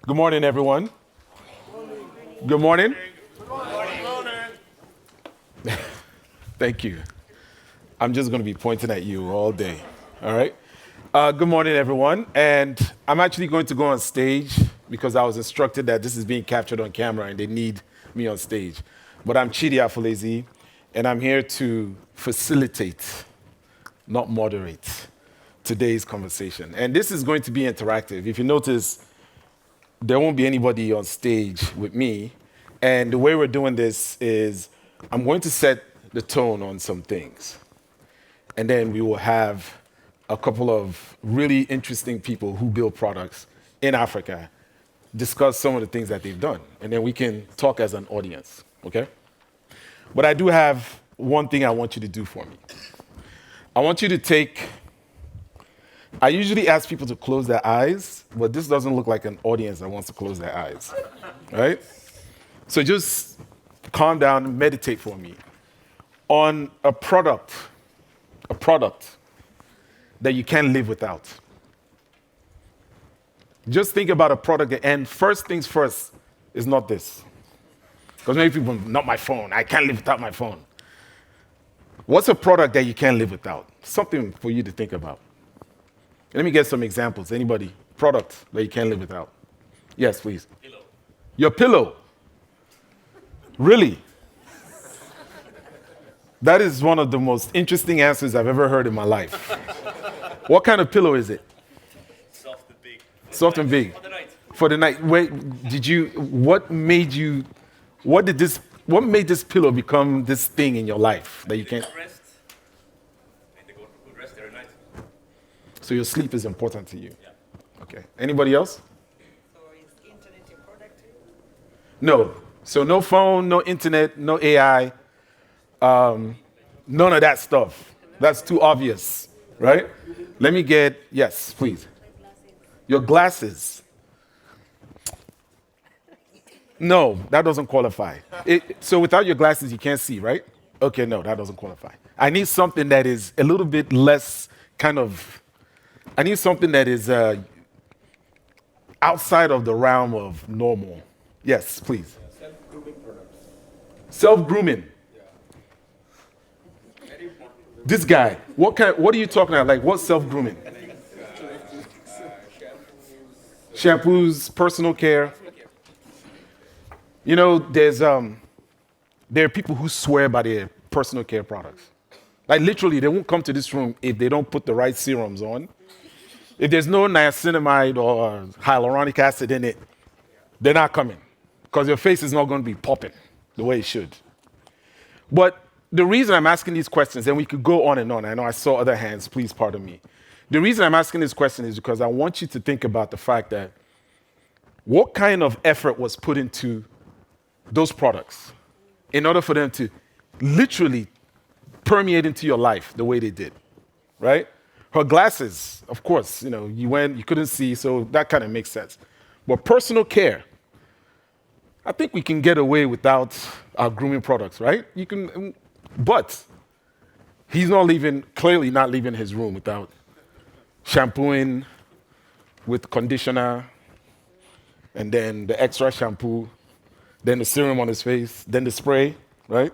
Good morning, everyone. Good morning. Thank you. I'm just going to be pointing at you all day. All right. Good morning, everyone. And I'm actually going to go on stage because I was instructed that this is being captured on camera and they need me on stage. But I'm Chidi Afulezi, and I'm here to facilitate, not moderate, today's conversation. And this is going to be interactive. If you notice, there won't be anybody on stage with me. And the way we're doing this is I'm going to set the tone on some things. And then we will have a couple of really interesting people who build products in Africa discuss some of the things that they've done. And then we can talk as an audience, okay? But I do have one thing I want you to do for me. I want you to I usually ask people to close their eyes, but this doesn't look like an audience that wants to close their eyes, right? So just calm down and meditate for me on a product that you can't live without. Just think about a product, and first things first is not this. Because many people, not my phone, I can't live without my phone. What's a product that you can't live without? Something for you to think about. Let me get some examples. Anybody? Product that you can't live without. Yes, please. Pillow. Your pillow. Really? That is one of the most interesting answers I've ever heard in my life. What kind of pillow is it? Soft and big. Soft and big. For the night. For the night. What made this pillow become this thing in your life that you can't? Rest. And they go for good rest every night. So your sleep is important to you. Yeah. Okay. Anybody else? So is internet a product too? No. So no phone, no internet, no AI, none of that stuff. That's too obvious, right? Let me yes, please. Your glasses. No, that doesn't qualify. So without your glasses, you can't see, right? Okay, no, that doesn't qualify. I need something that is a little bit less I need something that is outside of the realm of normal. Yes, please. Self-grooming products. Self-grooming. Yeah. Very important. This guy, what are you talking about? Like, what's self-grooming? Shampoos, personal care. You know, there are people who swear by their personal care products. Like, literally, they won't come to this room if they don't put the right serums on. If there's no niacinamide or hyaluronic acid in it, they're not coming because your face is not going to be popping the way it should. But the reason I'm asking these questions, and we could go on and on, I know I saw other hands, please pardon me. The reason I'm asking this question is because I want you to think about the fact that what kind of effort was put into those products in order for them to literally permeate into your life the way they did, right? Her glasses, of course, you couldn't see, so that kind of makes sense. But personal care, I think we can get away without our grooming products, right? But he's clearly not leaving his room without shampooing with conditioner, and then the extra shampoo, then the serum on his face, then the spray, right?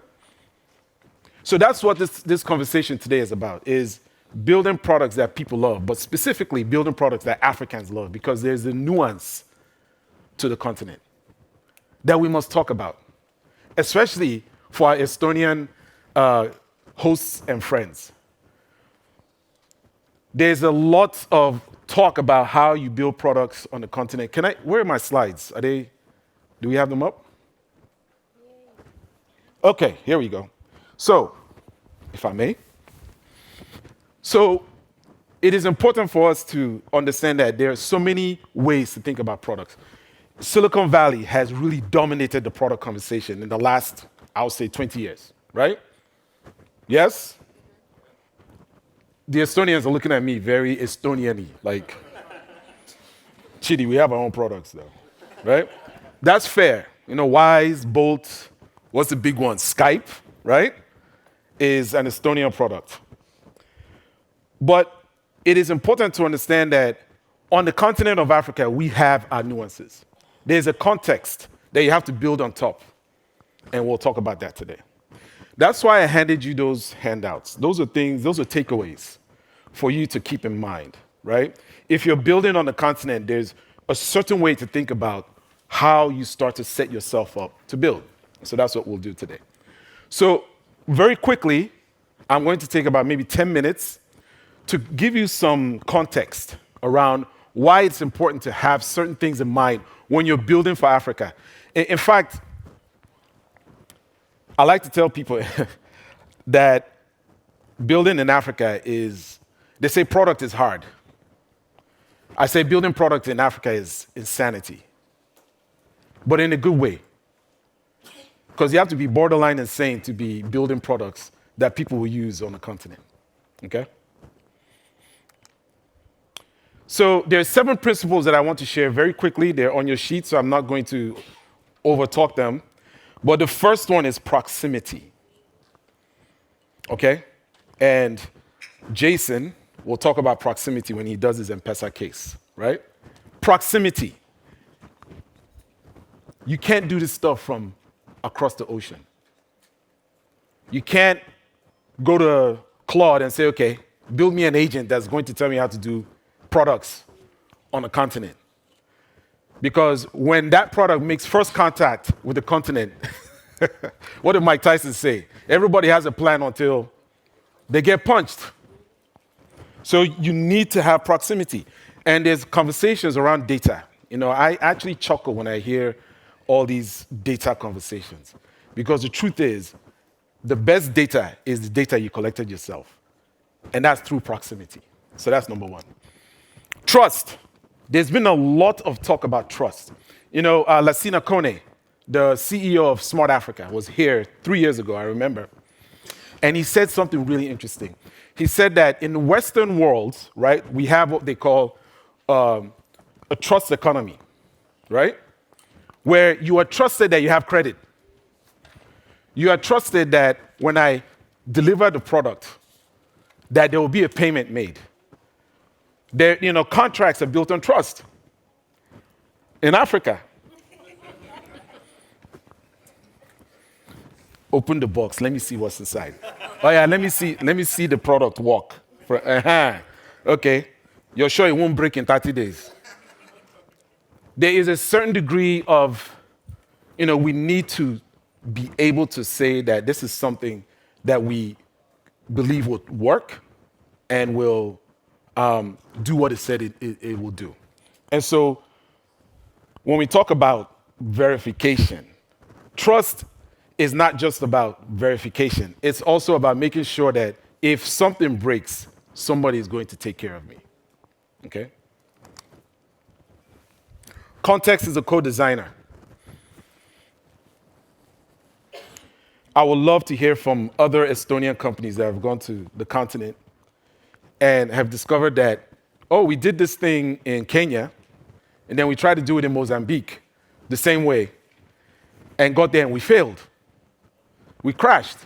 So that's what this conversation today is about, is building products that people love, but specifically building products that Africans love, because there's a nuance to the continent that we must talk about, especially for our Estonian hosts and friends. There's a lot of talk about how you build products on the continent. Where are my slides? Do we have them up? Okay, here we go. So, if I may. So, it is important for us to understand that there are so many ways to think about products. Silicon Valley has really dominated the product conversation in the last, I would say, 20 years, right? Yes? The Estonians are looking at me very Estonian-y, like, Chidi, we have our own products though, right? That's fair. Wise, Bolt, what's the big one? Skype, right? Is an Estonian product. But it is important to understand that on the continent of Africa, we have our nuances. there's a context that you have to build on top. And we'll talk about that today. That's why I handed you those handouts. Those are takeaways for you to keep in mind, right? If you're building on the continent, there's a certain way to think about how you start to set yourself up to build. So that's what we'll do today. So very quickly, I'm going to take about maybe 10 minutes to give you some context around why it's important to have certain things in mind when you're building for Africa. In fact, I like to tell people that building in Africa they say product is hard. I say building product in Africa is insanity, but in a good way. Because you have to be borderline insane to be building products that people will use on the continent, okay? So there's 7 principles that I want to share very quickly. They're on your sheet, so I'm not going to overtalk them. But the first one is proximity, okay? And Jason will talk about proximity when he does his M-Pesa case, right? Proximity. You can't do this stuff from across the ocean. You can't go to Claude and say, okay, build me an agent that's going to tell me how to do products on a continent. Because when that product makes first contact with the continent, what did Mike Tyson say? Everybody has a plan until they get punched. So you need to have proximity. And there's conversations around data. You know, I actually chuckle when I hear all these data conversations. Because the truth is, the best data is the data you collected yourself. And that's through proximity. So that's number 1. Trust. There's been a lot of talk about trust. You know, Lassina Kone, the CEO of Smart Africa, was here 3 years ago, I remember. And he said something really interesting. He said that in the Western world, right, we have what they call a trust economy, right? Where you are trusted that you have credit. You are trusted that when I deliver the product, that there will be a payment made. There, you know, contracts are built on trust. In Africa, open the box. Let me see what's inside. Oh yeah, let me see the product walk. Okay, you're sure it won't break in 30 days. There is a certain degree of, you know, we need to be able to say that this is something that we believe will work and will do what it said it will do. And so when we talk about verification, trust is not just about verification. It's also about making sure that if something breaks, somebody is going to take care of me. Okay? Context is a co-designer. I would love to hear from other Estonian companies that have gone to the continent and have discovered that, oh, we did this thing in Kenya, and then we tried to do it in Mozambique the same way, and got there and we failed. We crashed.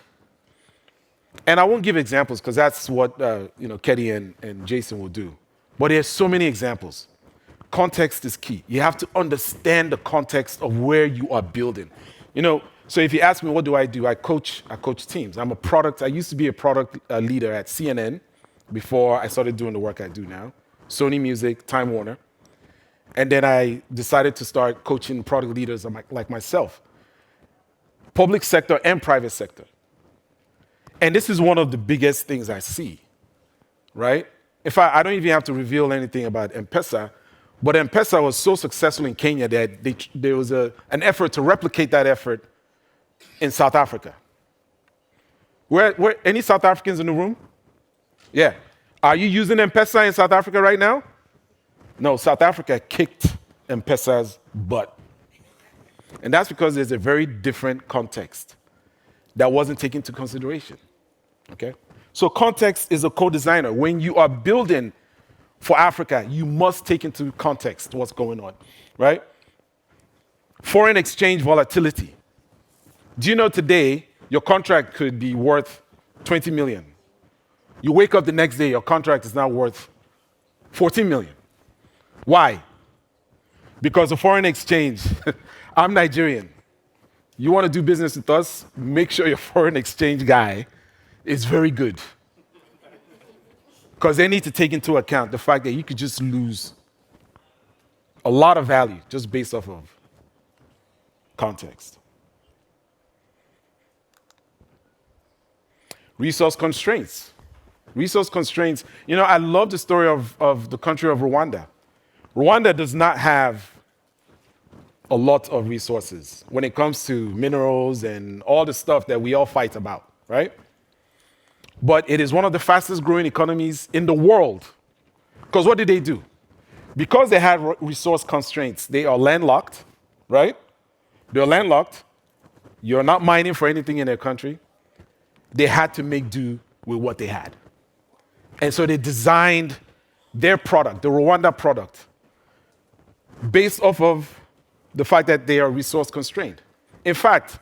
And I won't give examples because that's what Kedi and Jason will do. But there's so many examples. Context is key. You have to understand the context of where you are building. You know, so if you ask me what do, I coach teams. I used to be a product leader at CNN before I started doing the work I do now. Sony Music, Time Warner. And then I decided to start coaching product leaders like myself. Public sector and private sector. And this is one of the biggest things I see, right? In fact, I don't even have to reveal anything about M-Pesa, but M-Pesa was so successful in Kenya that there was an effort to replicate that effort in South Africa. Where any South Africans in the room? Yeah. Are you using M-Pesa in South Africa right now? No, South Africa kicked M-Pesa's butt. And that's because there's a very different context that wasn't taken into consideration. Okay? So context is a co-designer. When you are building for Africa, you must take into context what's going on, right? Foreign exchange volatility. Do you know today your contract could be worth 20 million? You wake up the next day, your contract is now worth 14 million. Why? Because of foreign exchange, I'm Nigerian. You want to do business with us, make sure your foreign exchange guy is very good. Because they need to take into account the fact that you could just lose a lot of value just based off of context. Resource constraints. Resource constraints. You know, I love the story of the country of Rwanda. Rwanda does not have a lot of resources when it comes to minerals and all the stuff that we all fight about, right? But it is one of the fastest growing economies in the world. Because what did they do? Because they had resource constraints, they are landlocked, right? They're landlocked. You're not mining for anything in their country. They had to make do with what they had. And so they designed their product, the Rwanda product, based off of the fact that they are resource constrained. In fact,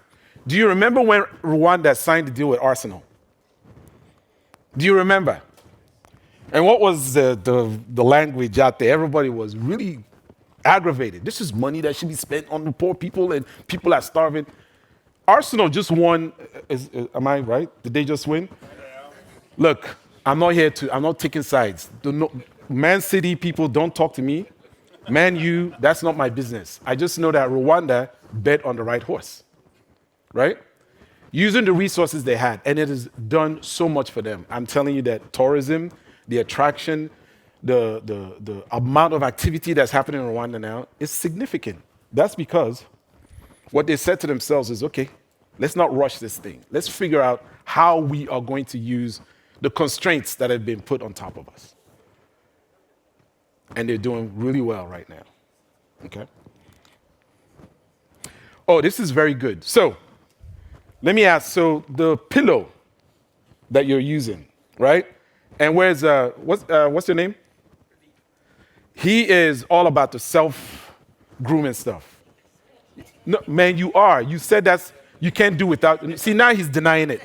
do you remember when Rwanda signed the deal with Arsenal? Do you remember? And what was the language out there? Everybody was really aggravated. This is money that should be spent on the poor people, and people are starving. Arsenal just won. Am I right? Did they just win? Look, I'm not taking sides. Man City people, don't talk to me. Man U, that's not my business. I just know that Rwanda bet on the right horse, right? Using the resources they had, and it has done so much for them. I'm telling you that tourism, the attraction, the amount of activity that's happening in Rwanda now is significant. That's because what they said to themselves is, okay, let's not rush this thing. Let's figure out how we are going to use the constraints that have been put on top of us. And they're doing really well right now. Okay? Oh, this is very good. So, let me ask, so the pillow that you're using, right? And where's, what's your name? He is all about the self-grooming stuff. No, man, you are. You said you can't do without. See, now he's denying it.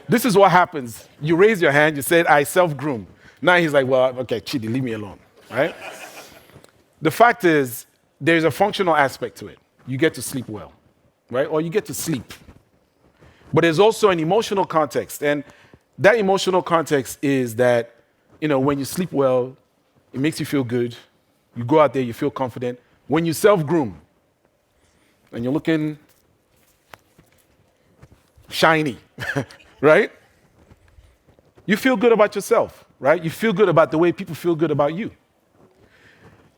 This is what happens. You raise your hand, you said, I self-groom. Now he's like, well, okay, Chidi, leave me alone, right? The fact is, there's a functional aspect to it. You get to sleep well, right? Or you get to sleep. But there's also an emotional context. And that emotional context is that, you know, when you sleep well, it makes you feel good. You go out there, you feel confident. When you self-groom and you're looking shiny, right? You feel good about yourself, right? You feel good about the way people feel good about you.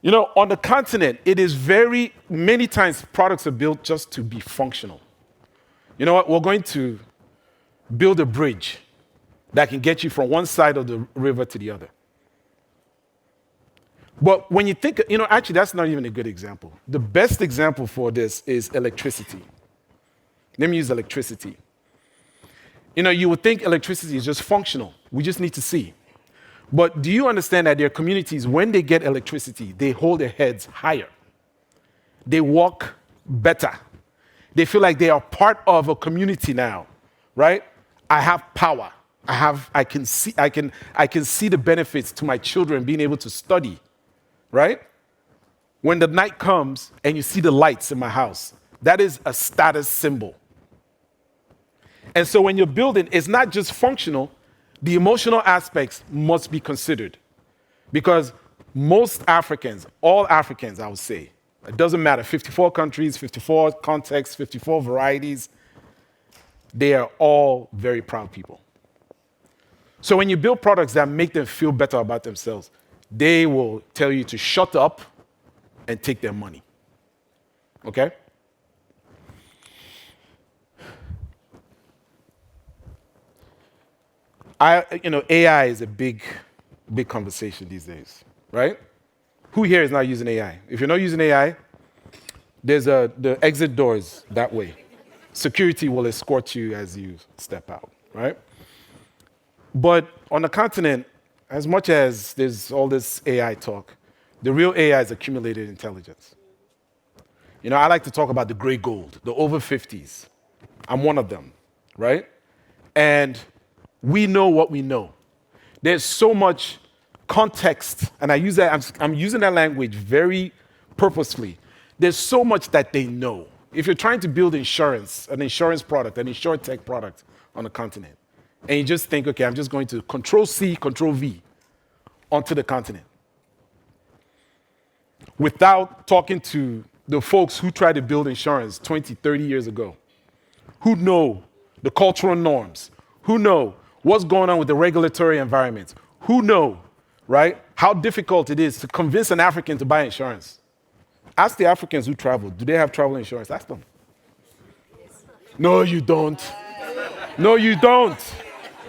You know, on the continent, it is many times products are built just to be functional. You know what? We're going to build a bridge that can get you from one side of the river to the other. But when you think, you know, actually, that's not even a good example. The best example for this is electricity. Let me use electricity. You know, you would think electricity is just functional. We just need to see. But do you understand that there are communities, when they get electricity, they hold their heads higher. They walk better. They feel like they are part of a community now, right? I have power. I can see the benefits to my children being able to study, right? When the night comes and you see the lights in my house, that is a status symbol. And so when you're building, it's not just functional, the emotional aspects must be considered. Because most Africans, all Africans, I would say, it doesn't matter, 54 countries, 54 contexts, 54 varieties, they are all very proud people. So when you build products that make them feel better about themselves, they will tell you to shut up and take their money. Okay? AI is a big conversation these days, right? Who here is not using AI? If you're not using AI, there's the exit doors that way. Security will escort you as you step out, right? But on the continent, as much as there's all this AI talk, the real AI is accumulated intelligence. You know, I like to talk about the gray gold, the over 50s. I'm one of them, right? And we know what we know. There's so much context, and I'm using that language very purposefully. There's so much that they know. If you're trying to build insurance, an insurance product, an insurtech product on the continent, and you just think, okay, I'm just going to Control C, Control V onto the continent, without talking to the folks who tried to build insurance 20, 30 years ago, who know the cultural norms, who know what's going on with the regulatory environment, who know, right, how difficult it is to convince an African to buy insurance. Ask the Africans who travel, do they have travel insurance? Ask them. No, you don't. No, you don't.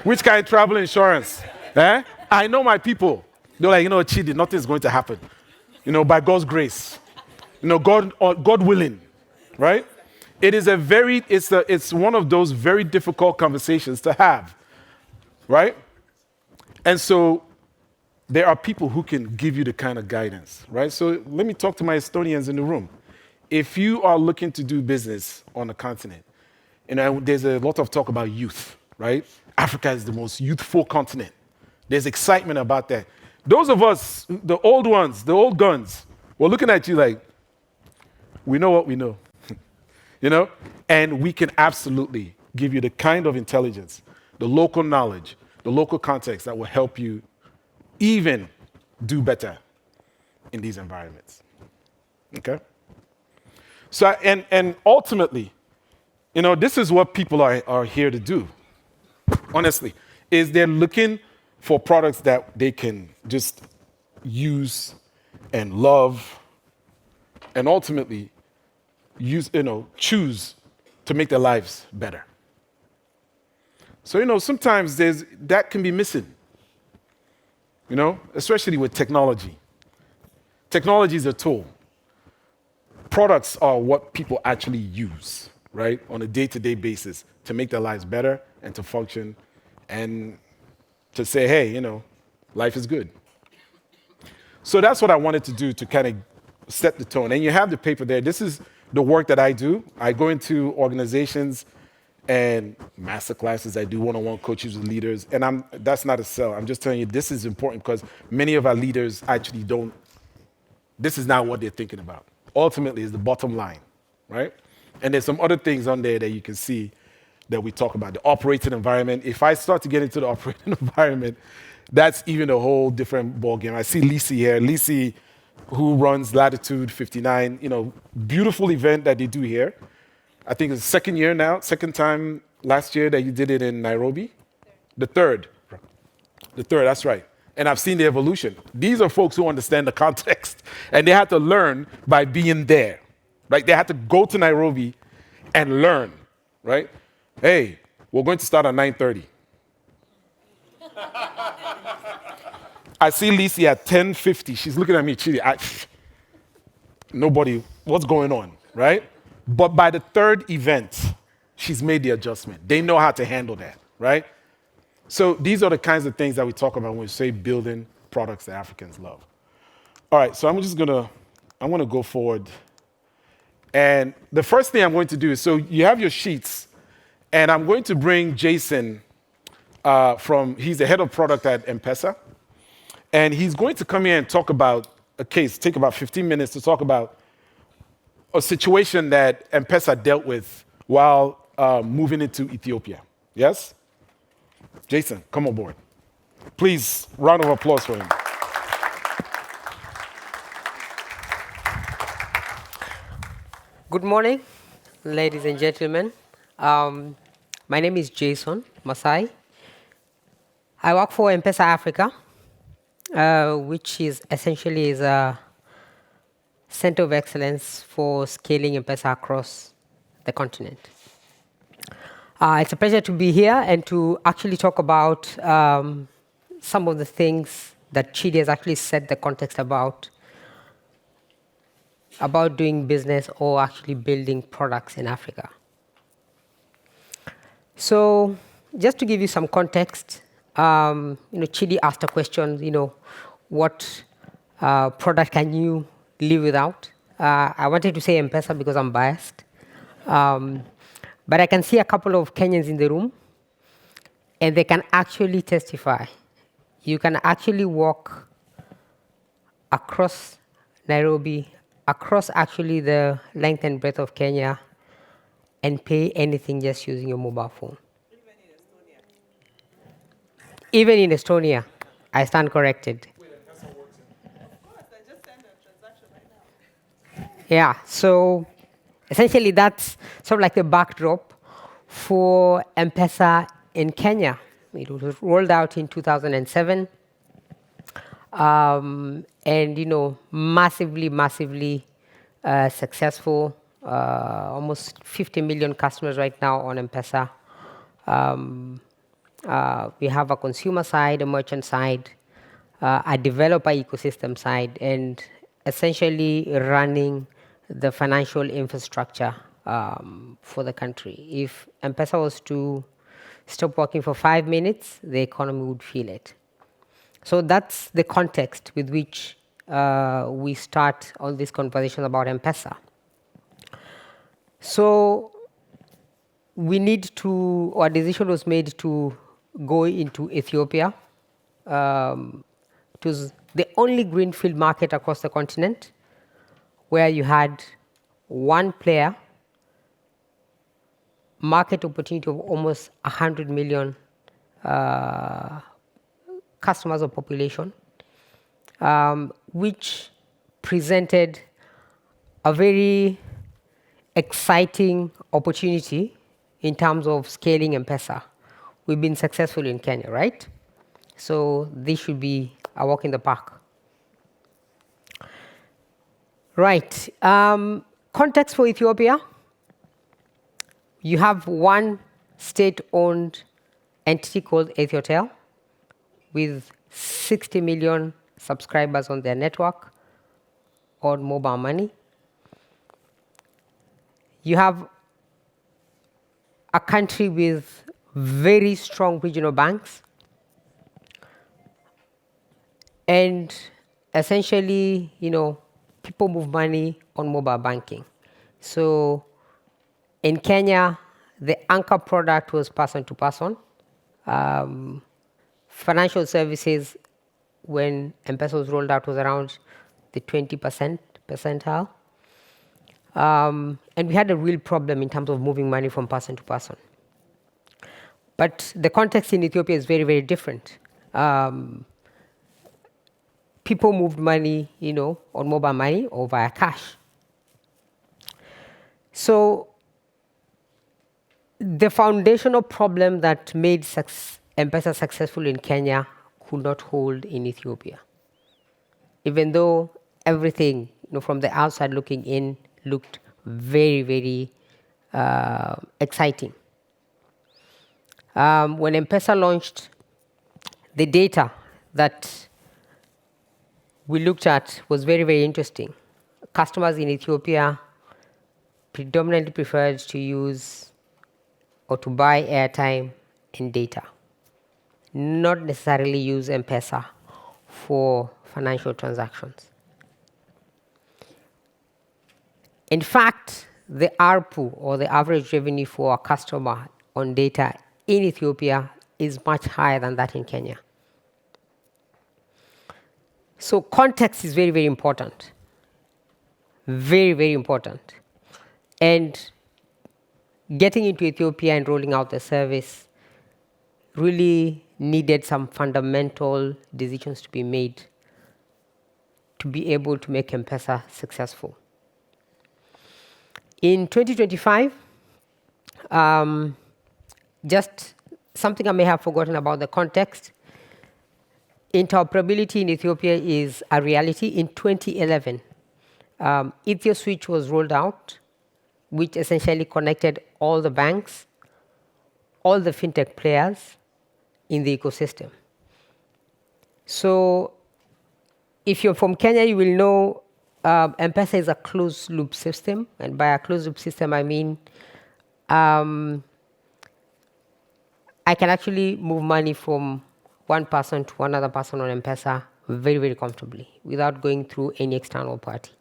Which kind of travel insurance? Eh? I know my people. They're like, Chidi, nothing's going to happen. By God's grace. God willing, right? It's one of those very difficult conversations to have, right? And so there are people who can give you the kind of guidance, right? So let me talk to my Estonians in the room. If you are looking to do business on the continent, there's a lot of talk about youth, right? Africa is the most youthful continent. There's excitement about that. Those of us, the old ones, the old guns, we're looking at you like, we know what we know, And we can absolutely give you the kind of intelligence, the local knowledge, the local context that will help you even do better in these environments, okay? So, and ultimately, this is what people are here to do, honestly, is they're looking for products that they can just use and love and ultimately choose to make their lives better. So, sometimes that can be missing, especially with technology. Technology is a tool. Products are what people actually use, right, on a day-to-day basis to make their lives better and to function and to say, hey, life is good. So that's what I wanted to do to kind of set the tone. And you have the paper there. This is the work that I do. I go into organizations and master classes. I do one-on-one coaches with leaders. And that's not a sell. I'm just telling you this is important because many of our leaders actually this is not what they're thinking about. Ultimately, is the bottom line, right? And there's some other things on there that you can see that we talk about. The operating environment. If I start to get into the operating environment, that's even a whole different ballgame. I see Lisi here. Lisi, who runs Latitude 59, beautiful event that they do here. I think it's the second time last year that you did it in Nairobi. The third, that's right. And I've seen the evolution. These are folks who understand the context, and they had to learn by being there, right? They had to go to Nairobi and learn, right? Hey, we're going to start at 9:30. I see Lisi at 10:50. She's looking at me, Chidi. Nobody, what's going on, right? But by the third event, she's made the adjustment. They know how to handle that, right? So these are the kinds of things that we talk about when we say building products that Africans love. All right, so I'm going to go forward. And the first thing I'm going to do is, so you have your sheets, and I'm going to bring Jason he's the head of product at M-Pesa. And he's going to come here and talk about a case, take about 15 minutes to talk about a situation that M-Pesa dealt with while moving into Ethiopia. Yes? Jason, come on board. Please, round of applause for him. Good morning, ladies and gentlemen. My name is Jason Masai. I work for M-Pesa Africa, which is essentially a center of excellence for scaling M-Pesa across the continent. It's a pleasure to be here and to actually talk about some of the things that Chidi has actually set the context about doing business or actually building products in Africa. So just to give you some context, Chidi asked a question, what product can you live without? I wanted to say M-Pesa because I'm biased. But I can see a couple of Kenyans in the room, and they can actually testify. You can actually walk across Nairobi, across actually the length and breadth of Kenya, and pay anything just using your mobile phone. Even in Estonia, I stand corrected. Yeah, so essentially that's sort of like the backdrop for M-Pesa in Kenya. It was rolled out in 2007, and massively successful. Almost 50 million customers right now on M-Pesa. We have a consumer side, a merchant side, a developer ecosystem side, and essentially running the financial infrastructure for the country. If M-Pesa was to stop working for 5 minutes, the economy would feel it. So that's the context with which we start all these conversations about M-Pesa. So our decision was made to go into Ethiopia. It was the only greenfield market across the continent where you had one player, market opportunity of almost 100 million customers or population, which presented a very exciting opportunity in terms of scaling M-Pesa. We've been successful in Kenya, right? So this should be a walk in the park. Right. Context for Ethiopia. You have one state-owned entity called Ethiotel with 60 million subscribers on their network on mobile money. You have a country with very strong regional banks, and essentially, people move money on mobile banking. So in Kenya, the anchor product was person to person. Financial services, when M-Pesa was rolled out, was around the 20% percentile. And we had a real problem in terms of moving money from person to person. But the context in Ethiopia is very, very different. People moved money, on mobile money or via cash. So the foundational problem that made M-Pesa successful in Kenya could not hold in Ethiopia. Even though everything, from the outside looking in, looked very, very exciting. When M-Pesa launched, the data that we looked at was very, very interesting. Customers in Ethiopia predominantly preferred to use or to buy airtime and data, not necessarily use M-Pesa for financial transactions. In fact, the ARPU, or the average revenue for a customer on data in Ethiopia, is much higher than that in Kenya. So context is very, very important. Very, very important. And getting into Ethiopia and rolling out the service really needed some fundamental decisions to be made to be able to make M-Pesa successful. In 2025, just something I may have forgotten about the context, interoperability in Ethiopia is a reality. In 2011, EthioSwitch was rolled out, which essentially connected all the banks, all the fintech players in the ecosystem. So if you're from Kenya, you will know M-Pesa is a closed-loop system. And by a closed-loop system, I mean I can actually move money from one person to another person on M-Pesa very, very comfortably without going through any external party.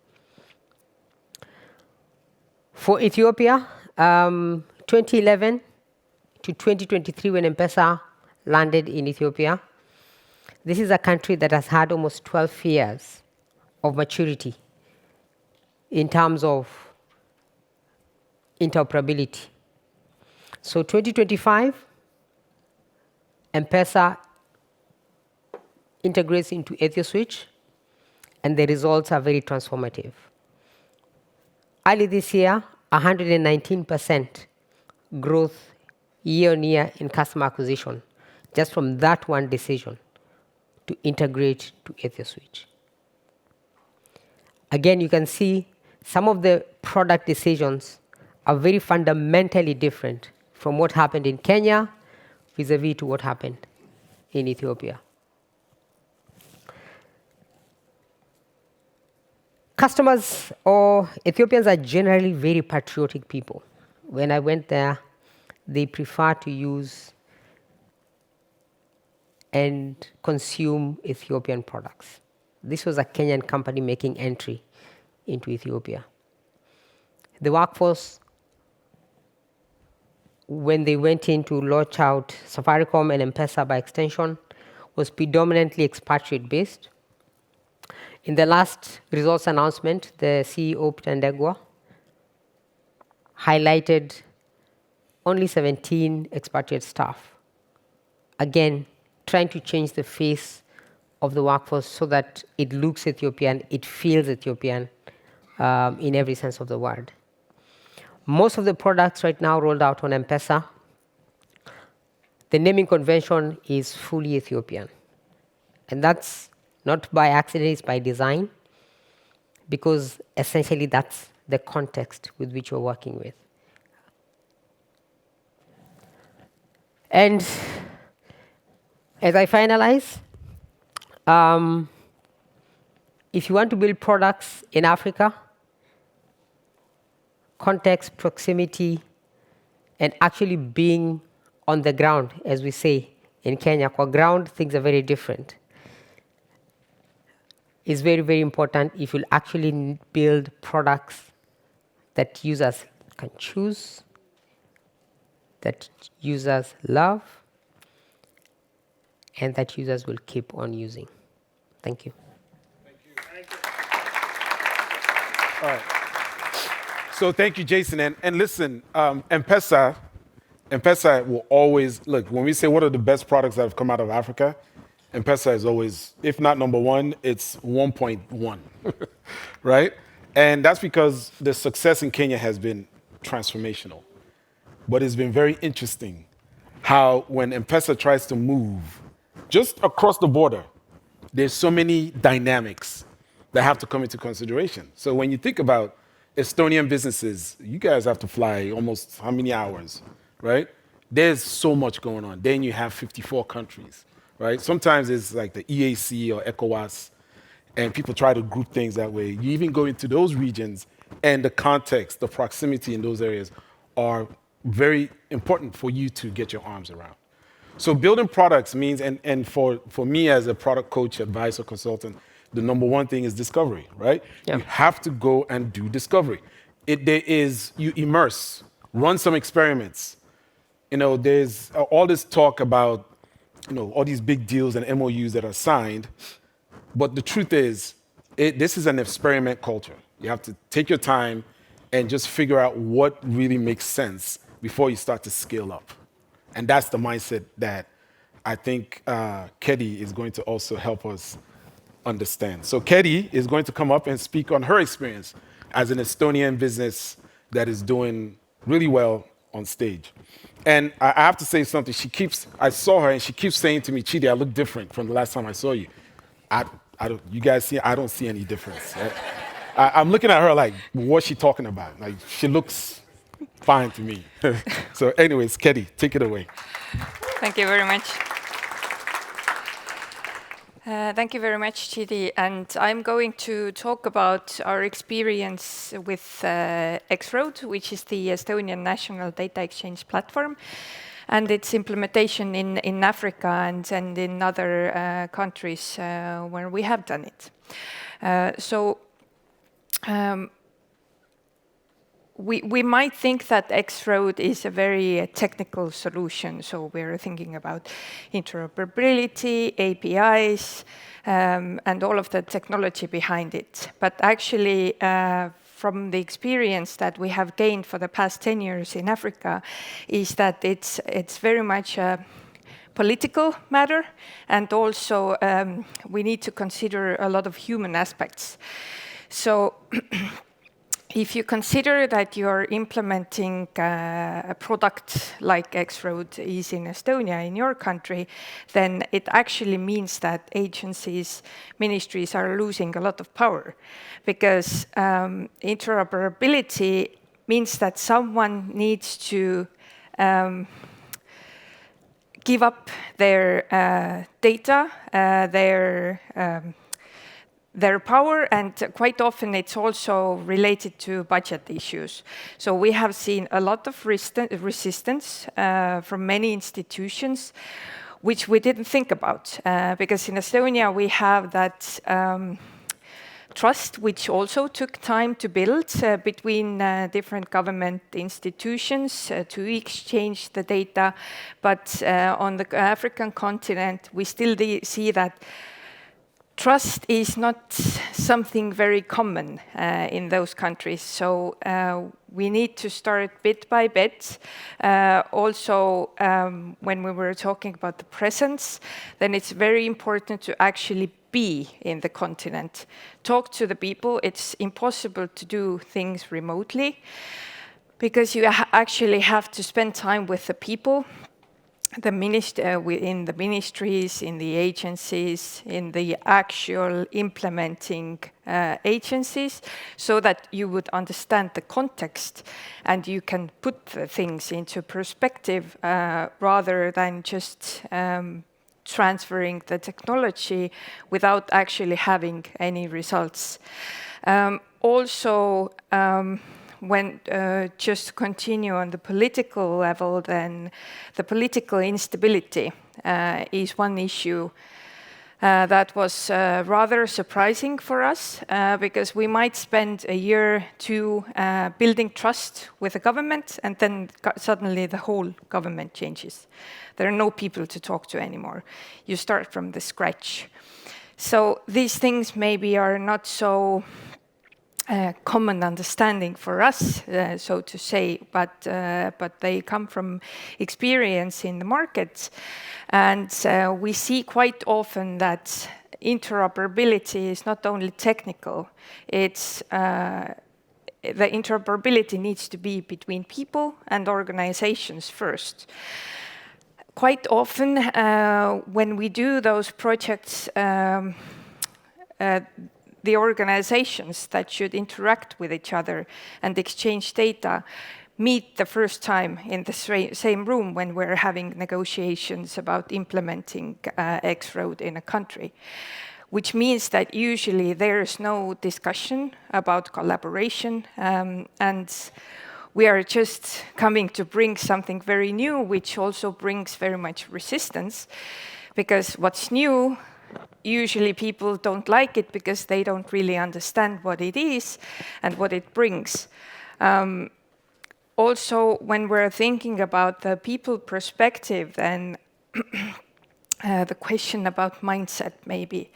For Ethiopia, 2011 to 2023, when M-Pesa landed in Ethiopia, this is a country that has had almost 12 years of maturity in terms of interoperability. So 2025, M-Pesa integrates into EthioSwitch, and the results are very transformative. Early this year, 119% growth year-on-year in customer acquisition, just from that one decision to integrate to EthioSwitch. Again, you can see some of the product decisions are very fundamentally different from what happened in Kenya vis-a-vis to what happened in Ethiopia. Customers or Ethiopians are generally very patriotic people. When I went there, they prefer to use and consume Ethiopian products. This was a Kenyan company making entry into Ethiopia. The workforce, when they went in to launch out Safaricom and M-Pesa by extension, was predominantly expatriate based. In the last results announcement, the CEO, Ptandegwa, highlighted only 17 expatriate staff. Again, trying to change the face of the workforce so that it looks Ethiopian, it feels Ethiopian in every sense of the word. Most of the products right now rolled out on M-Pesa, the naming convention is fully Ethiopian. And that's not by accident, it's by design, because essentially that's the context with which we're working with. And as I finalize, if you want to build products in Africa, context, proximity, and actually being on the ground, as we say in Kenya, kwa ground, things are very different. It's very, very important if you'll actually build products that users can choose, that users love, and that users will keep on using. Thank you. All right. So thank you, Jason. And listen, M-Pesa will always, look, when we say what are the best products that have come out of Africa, M-Pesa is always, if not number one, it's 1.1, right? And that's because the success in Kenya has been transformational. But it's been very interesting how when M-Pesa tries to move just across the border, there's so many dynamics that have to come into consideration. So when you think about Estonian businesses, you guys have to fly almost how many hours, right? There's so much going on. Then you have 54 countries, right? Sometimes it's like the EAC or ECOWAS, and people try to group things that way. You even go into those regions, and the context, the proximity in those areas are very important for you to get your arms around. So building products means, and for me as a product coach, advisor, consultant, the number one thing is discovery, right? Yeah. You have to go and do discovery. You immerse, run some experiments. There's all this talk about, all these big deals and MOUs that are signed. But the truth is, this is an experiment culture. You have to take your time and just figure out what really makes sense before you start to scale up. And that's the mindset that I think Kedi is going to also help us understand. So Kedi is going to come up and speak on her experience as an Estonian business that is doing really well on stage. And I have to say something. I saw her and she keeps saying to me, Chidi, I look different from the last time I saw you. You guys see, I don't see any difference. I'm looking at her like, what's she talking about? Like, she looks fine to me. So anyways, Kedi, take it away. Thank you very much. Thank you very much, Chidi. And I'm going to talk about our experience with X-Road, which is the Estonian National Data Exchange Platform, and its implementation in Africa and in other countries where we have done it. we might think that X-Road is a very technical solution. So we're thinking about interoperability, APIs, and all of the technology behind it. But actually, from the experience that we have gained for the past 10 years in Africa, is that it's very much a political matter, and also we need to consider a lot of human aspects. So if you consider that you're implementing a product like X-Road is in Estonia, in your country, then it actually means that agencies, ministries are losing a lot of power, because interoperability means that someone needs to give up their data, their power, and quite often it's also related to budget issues. So we have seen a lot of resistance from many institutions, which we didn't think about, because in Estonia we have that trust, which also took time to build between different government institutions to exchange the data. But on the African continent, we still see that trust is not something very common in those countries. So we need to start bit by bit. Also, when we were talking about the presence, then it's very important to actually be in the continent. Talk to the people. It's impossible to do things remotely, because you actually have to spend time with the people, in the ministries, in the agencies, in the actual implementing agencies, so that you would understand the context and you can put the things into perspective rather than just transferring the technology without actually having any results. Also, when just to continue on the political level, then the political instability is one issue that was rather surprising for us, because we might spend a year, two, building trust with the government, and then suddenly the whole government changes. There are no people to talk to anymore. You start from the scratch. So these things maybe are not so common understanding for us, so to say, but they come from experience in the markets. And we see quite often that interoperability is not only technical, it's the interoperability needs to be between people and organizations first. Quite often, when we do those projects, the organizations that should interact with each other and exchange data meet the first time in the same room when we're having negotiations about implementing X-Road in a country, which means that usually there's no discussion about collaboration, and we are just coming to bring something very new, which also brings very much resistance, because what's new, usually people don't like it because they don't really understand what it is and what it brings. Also, when we're thinking about the people perspective, then the question about mindset maybe.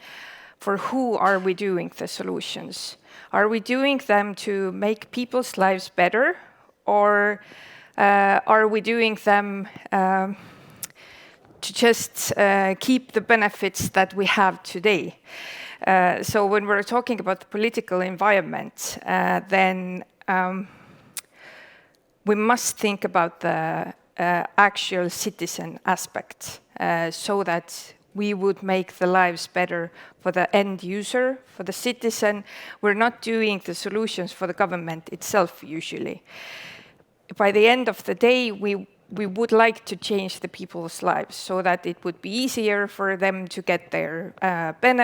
For who are we doing the solutions? Are we doing them to make people's lives better, or are we doing them to just keep the benefits that we have today? So when we're talking about the political environment, then we must think about the actual citizen aspect, so that we would make the lives better for the end user, for the citizen. We're not doing the solutions for the government itself usually. By the end of the day, we would like to change the people's lives so that it would be easier for them to get their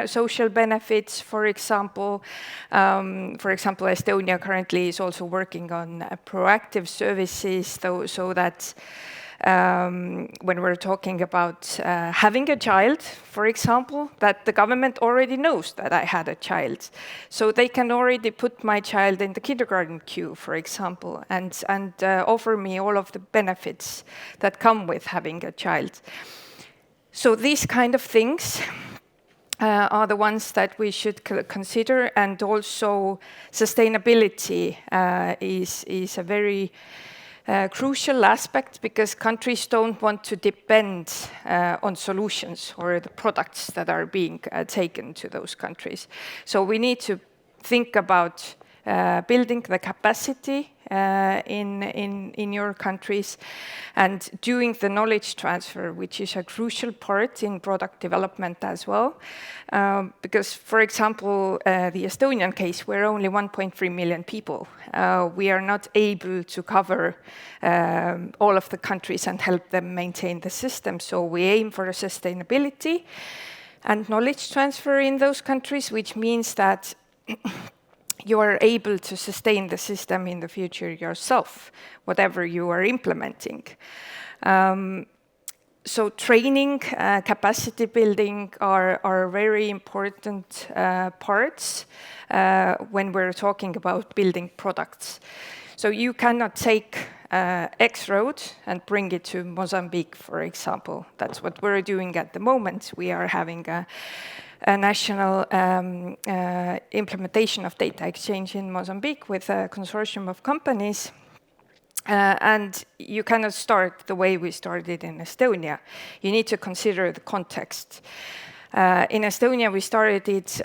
social benefits, for example. Estonia currently is also working on proactive services, so that when we're talking about having a child, for example, that the government already knows that I had a child. So they can already put my child in the kindergarten queue, for example, and offer me all of the benefits that come with having a child. So these kind of things are the ones that we should consider, and also sustainability is a very crucial aspect, because countries don't want to depend on solutions or the products that are being taken to those countries. So we need to think about building the capacity in your countries and doing the knowledge transfer, which is a crucial part in product development as well. Because, for example, the Estonian case, we're only 1.3 million people. We are not able to cover all of the countries and help them maintain the system. So we aim for sustainability and knowledge transfer in those countries, which means that you are able to sustain the system in the future yourself, whatever you are implementing. So training, capacity building are very important parts when we're talking about building products. So you cannot take X-Road and bring it to Mozambique, for example. That's what we're doing at the moment. We are having a national implementation of data exchange in Mozambique with a consortium of companies. And you cannot start the way we started in Estonia. You need to consider the context. In Estonia, we started it,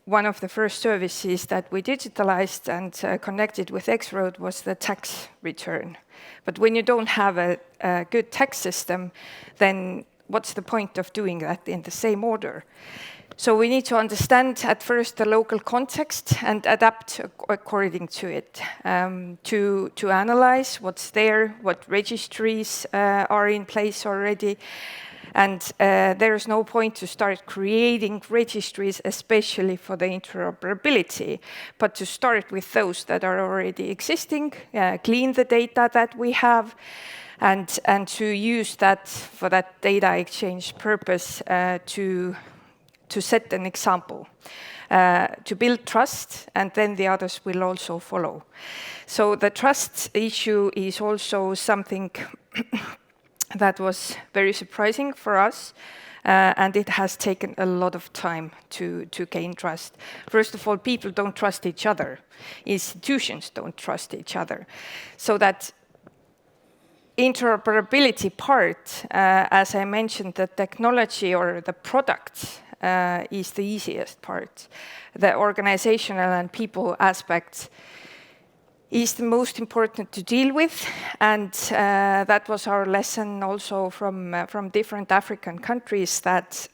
one of the first services that we digitalized and connected with X-Road was the tax return. But when you don't have a good tax system, then what's the point of doing that in the same order? So we need to understand at first the local context and adapt according to it, to analyze what's there, what registries are in place already. And there's no point to start creating registries, especially for the interoperability, but to start with those that are already existing, clean the data that we have, and to use that for that data exchange purpose to set an example, to build trust, and then the others will also follow. So the trust issue is also something that was very surprising for us, and it has taken a lot of time to gain trust. First of all, people don't trust each other. Institutions don't trust each other. So that interoperability part, as I mentioned, the technology or the product is the easiest part. The organizational and people aspect is the most important to deal with, and that was our lesson also from different African countries, that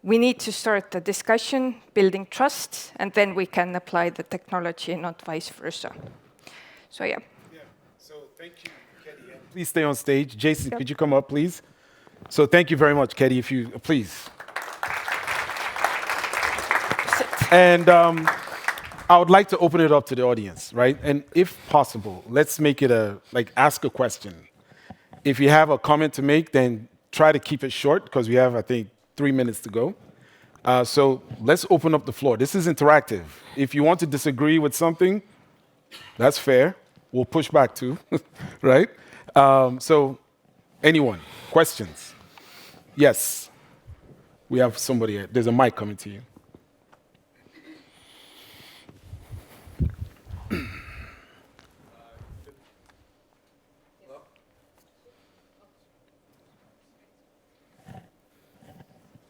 we need to start the discussion, building trust, and then we can apply the technology, not vice versa. So yeah. So thank you, Kedi. Please stay on stage. Jason, could you come up, please? So thank you very much, Kedi. If you please. And I would like to open it up to the audience, right? And if possible, let's make it ask a question. If you have a comment to make, then try to keep it short, because we have, I think, 3 minutes to go. So let's open up the floor. This is interactive. If you want to disagree with something, that's fair. We'll push back too, right? So anyone, questions? Yes. We have somebody here. There's a mic coming to you.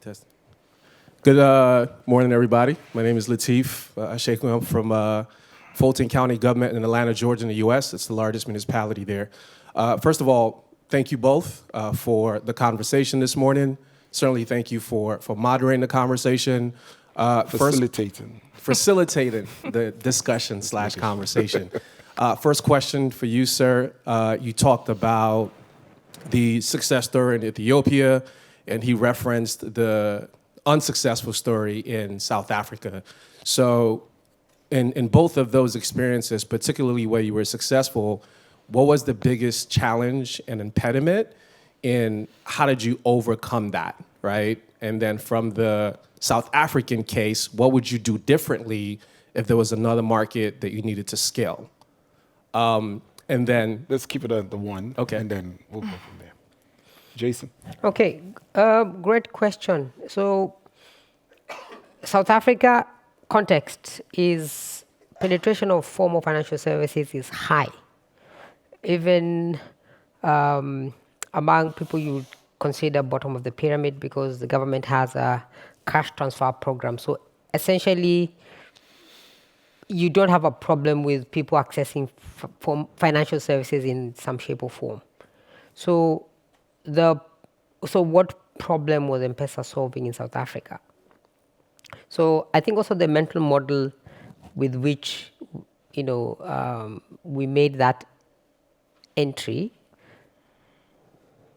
Test. Good morning, everybody. My name is Latif Sheikhu. I'm from Fulton County Government in Atlanta, Georgia, in the U.S. It's the largest municipality there. First of all, thank you both for the conversation this morning. Certainly thank you for moderating the conversation. Facilitating the discussion / conversation. First question for you, sir. You talked about the success story in Ethiopia, and he referenced the unsuccessful story in South Africa. So in both of those experiences, particularly where you were successful, what was the biggest challenge and impediment, and how did you overcome that, right? And then from the South African case, what would you do differently if there was another market that you needed to scale? And then, Let's keep it at the one. Okay. And then we'll go from there. Jason? Okay, great question. So, South Africa context is penetration of formal financial services is high. Even among people you would consider bottom of the pyramid, because the government has a cash transfer program. So essentially, you don't have a problem with people accessing financial services in some shape or form. So what problem was M-Pesa solving in South Africa? So I think also the mental model with which we made that entry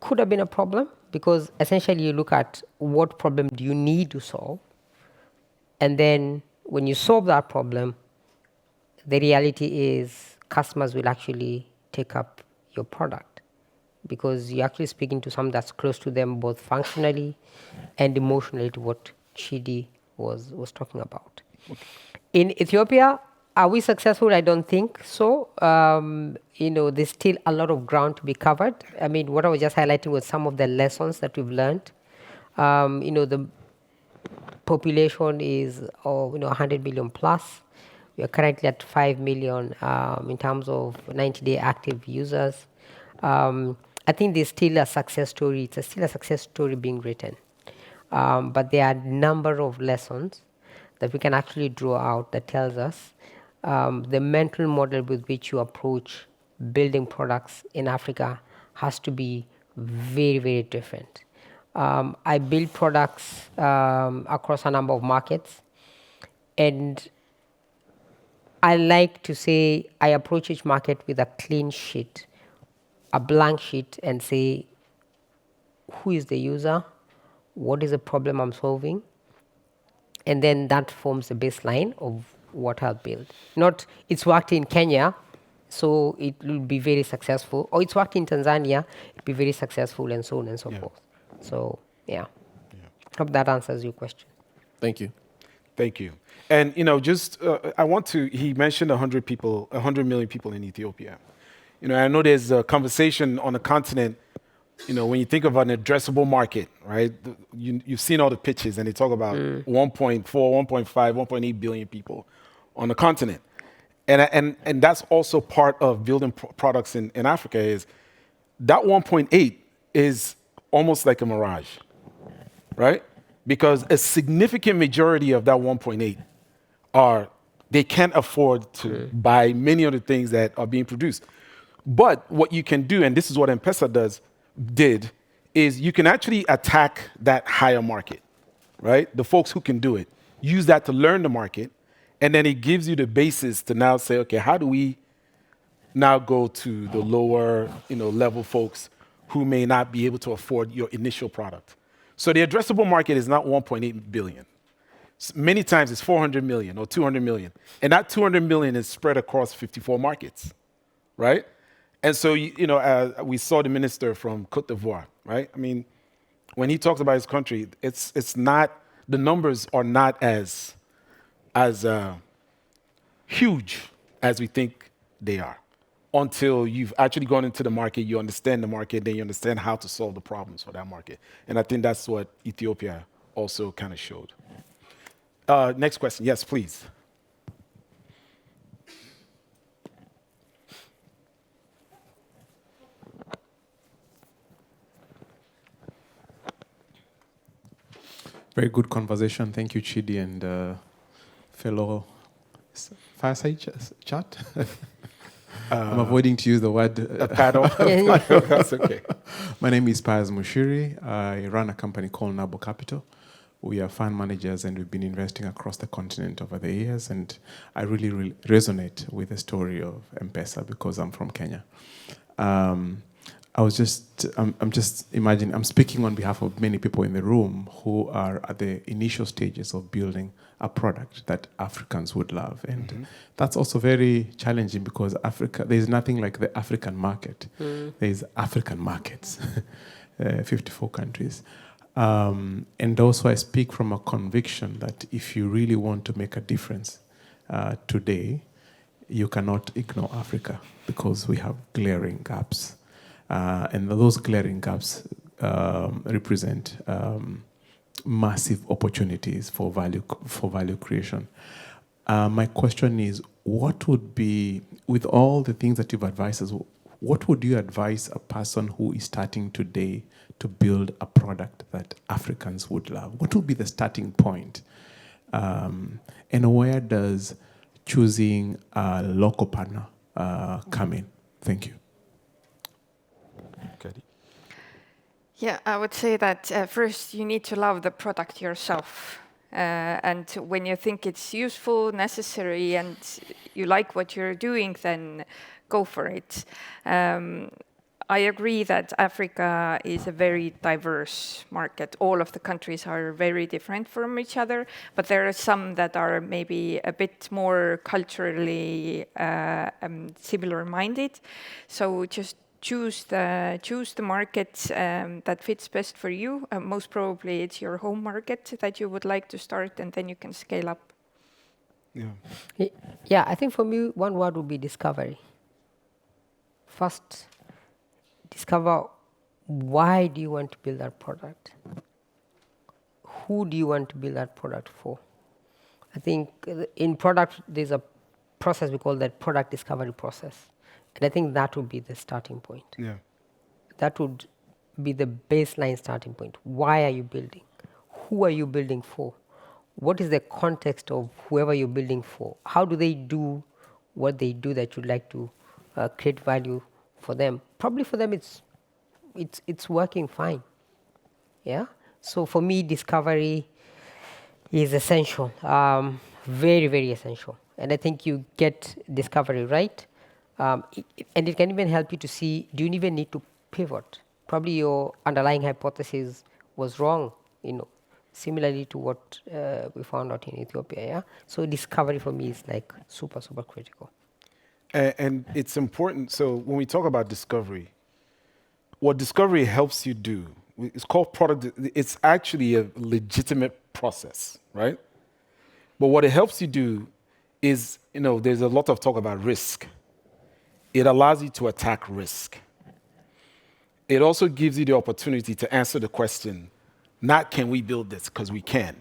could have been a problem, because essentially you look at what problem do you need to solve, and then when you solve that problem, the reality is customers will actually take up your product, because you're actually speaking to someone that's close to them both functionally and emotionally, to what Chidi was talking about. Okay. In Ethiopia, are we successful? I don't think so. There's still a lot of ground to be covered. I mean, what I was just highlighting was some of the lessons that we've learned. The population is 100 million plus. We are currently at 5 million in terms of 90-day active users. I think there's still a success story. It's still a success story being written. But there are a number of lessons that we can actually draw out that tells us the mental model with which you approach building products in Africa has to be very, very different. I build products across a number of markets, and I like to say I approach each market with a clean sheet, a blank sheet, and say, who is the user? What is the problem I'm solving? And then that forms the baseline of what I'll build. Not, it's worked in Kenya, so it will be very successful, or it's worked in Tanzania, it'll be very successful, and so on and so forth. So, yeah. Hope that answers your question. thank you. Thank you. And, he mentioned 100 million people in Ethiopia. I know there's a conversation on the continent, when you think of an addressable market, right? You've seen all the pitches, and they talk about 1.4, 1.5, 1.8 billion people on the continent. And that's also part of building products in Africa, is that 1.8 is almost like a mirage, right? Because a significant majority of that 1.8 they can't afford to buy many of the things that are being produced. But what you can do, and this is what M-Pesa did, is you can actually attack that higher market, right? The folks who can do it, use that to learn the market, and then it gives you the basis to now say, okay, how do we now go to the lower, level folks who may not be able to afford your initial product? So the addressable market is not 1.8 billion. Many times it's 400 million or 200 million. And that 200 million is spread across 54 markets, right? And so, we saw the minister from Côte d'Ivoire, right? I mean, when he talks about his country, it's not, the numbers are not as huge as we think they are, until you've actually gone into the market, you understand the market, then you understand how to solve the problems for that market. And I think that's what Ethiopia also kind of showed. Next question. Yes, please. Very good conversation. Thank you, Chidi, and fellow fireside chat. I'm avoiding to use the word Paddle. That's okay. My name is Pius Mushiri. I run a company called Nabo Capital. We are fund managers, and we've been investing across the continent over the years. And I really resonate with the story of M-Pesa because I'm from Kenya. I'm just imagining, I'm speaking on behalf of many people in the room who are at the initial stages of building a product that Africans would love. And that's also very challenging because there's nothing like the African market. There's African markets, 54 countries. And also I speak from a conviction that if you really want to make a difference today, you cannot ignore Africa because we have glaring gaps. And those glaring gaps represent massive opportunities for value creation. My question is, what would be, with all the things that you've advised us, what would you advise a person who is starting today to build a product that Africans would love? What would be the starting point? And where does choosing a local partner come in? Thank you. Kedi? Yeah, I would say that first you need to love the product yourself. And when you think it's useful, necessary, and you like what you're doing, then go for it. I agree that Africa is a very diverse market. All of the countries are very different from each other, but there are some that are maybe a bit more culturally similar-minded. So just choose the market that fits best for you. Most probably it's your home market that you would like to start, and then you can scale up. Yeah. Yeah, I think for me, one word would be discovery. First, discover why do you want to build that product? Who do you want to build that product for? I think in product, there's a process we call that product discovery process. And I think that would be the starting point. Yeah. That would be the baseline starting point. Why are you building? Who are you building for? What is the context of whoever you're building for? How do they do what they do that you'd like to create value for them? Probably for them it's working fine. Yeah. So for me, discovery is essential, very, very essential. And I think you get discovery right. And it can even help you to see, do you even need to pivot? Probably your underlying hypothesis was wrong, similarly to what we found out in Ethiopia. Yeah. So discovery for me is like super, super critical. And it's important. So when we talk about discovery, what discovery helps you do, it's called product. It's actually a legitimate process, right? But what it helps you do is, there's a lot of talk about risk. It allows you to attack risk. It also gives you the opportunity to answer the question, not can we build this, because we can.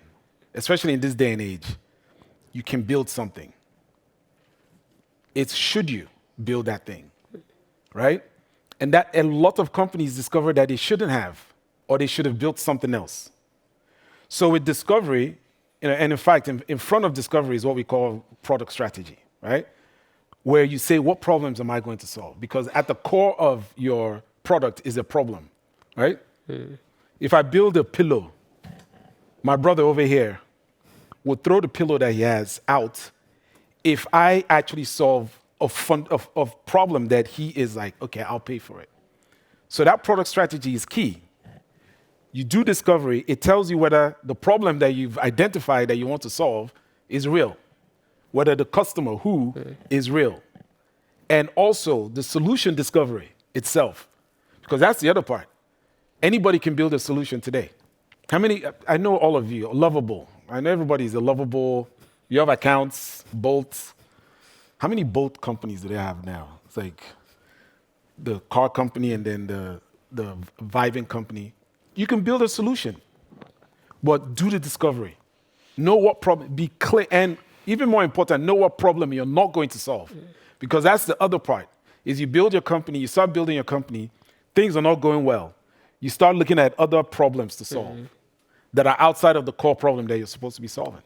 Especially in this day and age, you can build something. It's should you build that thing, right? And that a lot of companies discover that they shouldn't have, or they should have built something else. So with discovery, and in fact, in front of discovery is what we call product strategy, right? Where you say, what problems am I going to solve? Because at the core of your product is a problem, right? If I build a pillow, my brother over here would throw the pillow that he has out if I actually solve a problem that he is like, okay, I'll pay for it. So that product strategy is key. You do discovery, it tells you whether the problem that you've identified that you want to solve is real, whether the customer is real, and also the solution discovery itself, because that's the other part. Anybody can build a solution today. I know all of you are lovable. I know everybody's a lovable. You have accounts, Bolt. How many Bolt companies do they have now? It's like the car company and then the Vivint company. You can build a solution, but do the discovery. Know what problem, be clear, and even more important, know what problem you're not going to solve. Because that's the other part, is you build your company, you start building your company, things are not going well. You start looking at other problems to solve that are outside of the core problem that you're supposed to be solving,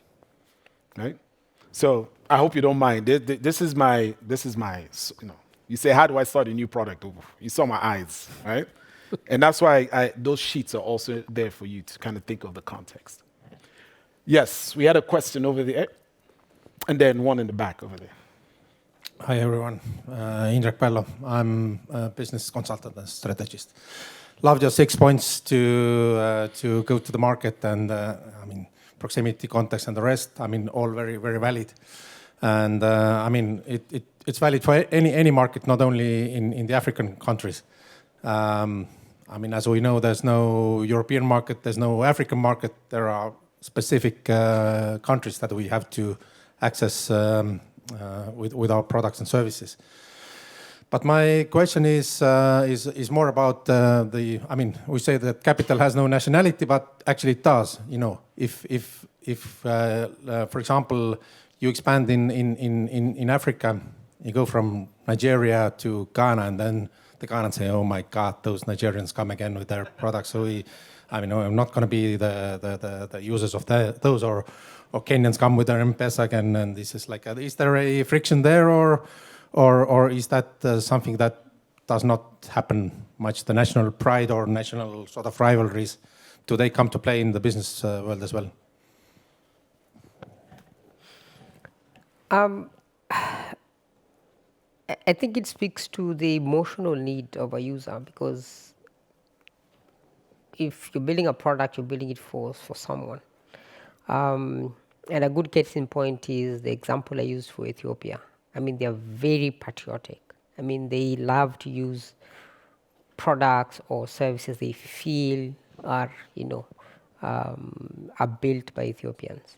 right? So I hope you don't mind. This is my, you say, how do I start a new product? You saw my eyes, right? And that's why those sheets are also there for you to kind of think of the context. Yes, we had a question over there, and then one in the back over there. Hi everyone, Indrek Pello. I'm a business consultant and strategist. Loved your 6 points to go to the market and I mean proximity, context, and the rest. I mean all very very valid, and I mean it's valid for any market, not only in the African countries. I mean, as we know, there's no European market, there's no African market. There are specific countries that we have to access with our products and services. But my question is more about the. I mean, we say that capital has no nationality, but actually it does. You know, if for example, you expand in Africa, you go from Nigeria to Ghana, and then the Ghanaians say, "Oh my God, those Nigerians come again with their products." So I mean, I'm not going to be the users of those, or Kenyans come with their M-Pesa again, and this is like, is there a friction there, or is that something that does not happen much? The national pride or national sort of rivalries, do they come to play in the business world as well? I think it speaks to the emotional need of a user, because if you're building a product, you're building it for someone. And a good case in point is the example I used for Ethiopia. I mean, they're very patriotic. I mean, they love to use products or services they feel are, are built by Ethiopians.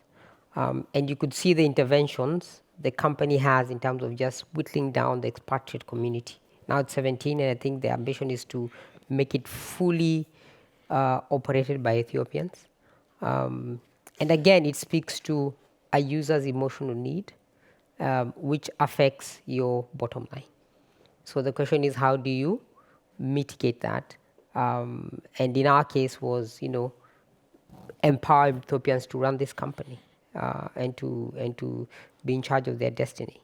And you could see the interventions the company has in terms of just whittling down the expatriate community. Now it's 17, and I think the ambition is to make it fully operated by Ethiopians. And again, it speaks to a user's emotional need, which affects your bottom line. So the question is, how do you mitigate that? And in our case was, empower Ethiopians to run this company and to be in charge of their destiny.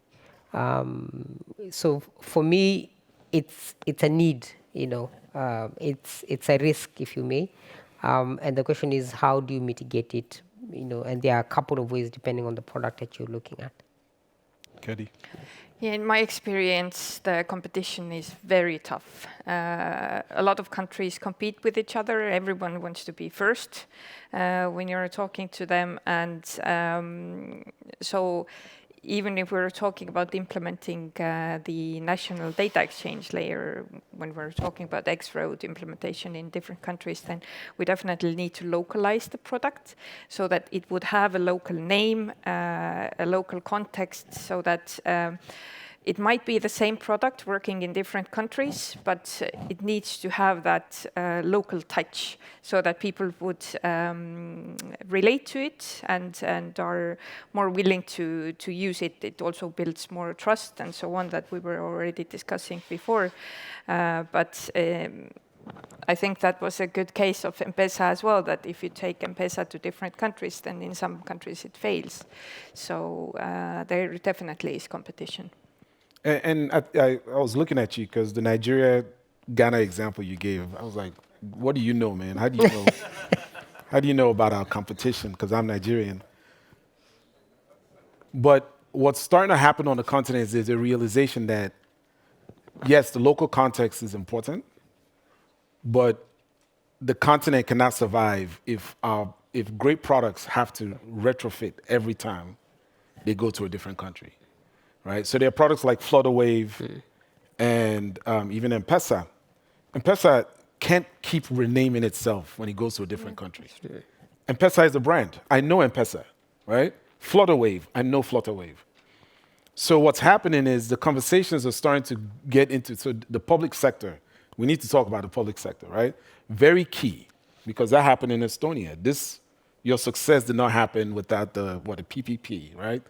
So for me, it's a need, it's a risk, if you may. And the question is, how do you mitigate it? And there are a couple of ways depending on the product that you're looking at. Kedi. Yeah, in my experience, the competition is very tough. A lot of countries compete with each other. Everyone wants to be first when you're talking to them. And so even if we're talking about implementing the national data exchange layer, when we're talking about X-Road implementation in different countries, then we definitely need to localize the product so that it would have a local name, a local context, so that it might be the same product working in different countries, but it needs to have that local touch so that people would relate to it and are more willing to use it. It also builds more trust and so on, that we were already discussing before. But I think that was a good case of M-Pesa as well, that if you take M-Pesa to different countries, then in some countries it fails. So there definitely is competition. And I was looking at you because the Nigeria-Ghana example you gave, I was like, what do you know, man? How do you know? How do you know about our competition? Because I'm Nigerian. But what's starting to happen on the continent is there's a realization that, yes, the local context is important, but the continent cannot survive if great products have to retrofit every time they go to a different country. Right? So there are products like Flutterwave and even M-Pesa. M-Pesa can't keep renaming itself when it goes to a different country. M-Pesa is a brand. I know M-Pesa, right? Flutterwave, I know Flutterwave. So what's happening is the conversations are starting to get into the public sector. We need to talk about the public sector, right? Very key, because that happened in Estonia. Your success did not happen without the PPP, right?